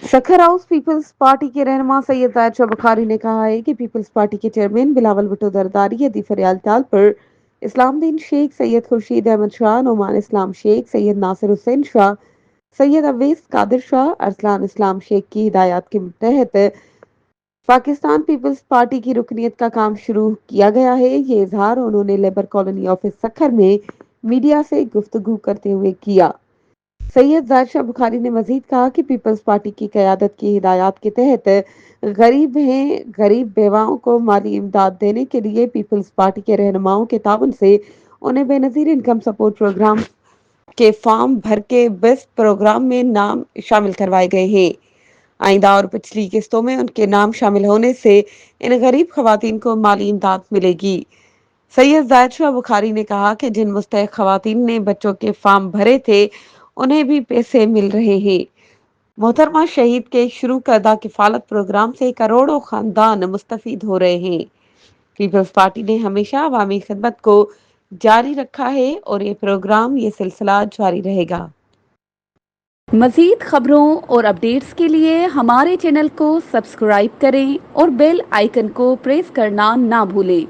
Sukkur house peoples party के रहनुमा सैयद जायद शाह बुखारी ने कहा है कि पीपल्स पार्टी के चेयरमैन बिलावल भुट्टो जरदारी हदी फरियाल ताल पर इस्लामुद्दीन शेख, सैयद खुर्शीद अहमद शाह, नोमान इस्लाम शेख, सैयद नासिर हुसैन शाह, सैयद अवैस कादिर शाह, अरसलान इस्लाम शेख की हिदायत के तहत पाकिस्तान पीपल्स पार्टी की रुकनीत का काम शुरू किया गया है। ये इजहार उन्होंने लेबर कॉलोनी ऑफिस सखर में मीडिया से गुफ्तगू करते हुए किया। सैयद जायद शाह बुखारी ने मजीद कहा कि पीपल्स पार्टी की क़यादत की हिदायत के तहत गरीब बेवाओं को माली इमदाद देने के लिए पीपल्स पार्टी के रहनुमाओं के ताउन से उन्हें बेनज़ीर इनकम सपोर्ट प्रोग्राम के फॉर्म भर के बेस्ट प्रोग्राम में नाम शामिल करवाए गए हैं। आइंदा और पिछली किस्तों में उनके नाम शामिल होने से इन गरीब खवातीन को माली इमदाद मिलेगी। सैयद जायद शाह बुखारी ने कहा कि जिन मुस्तहक खवातीन ने बच्चों के फॉर्म भरे थे उन्हें भी पैसे मिल रहे हैं। मोहतरमा शहीद के शुरू करदा किफालत प्रोग्राम से करोड़ों खानदान मुस्तफीद हो रहे हैं। पीपल्स पार्टी ने हमेशा अवामी खिदमत को जारी रखा है और ये सिलसिला जारी रहेगा। मज़ीद खबरों और अपडेट्स के लिए हमारे चैनल को सब्सक्राइब करें और बेल आइकन को प्रेस करना ना भूलें।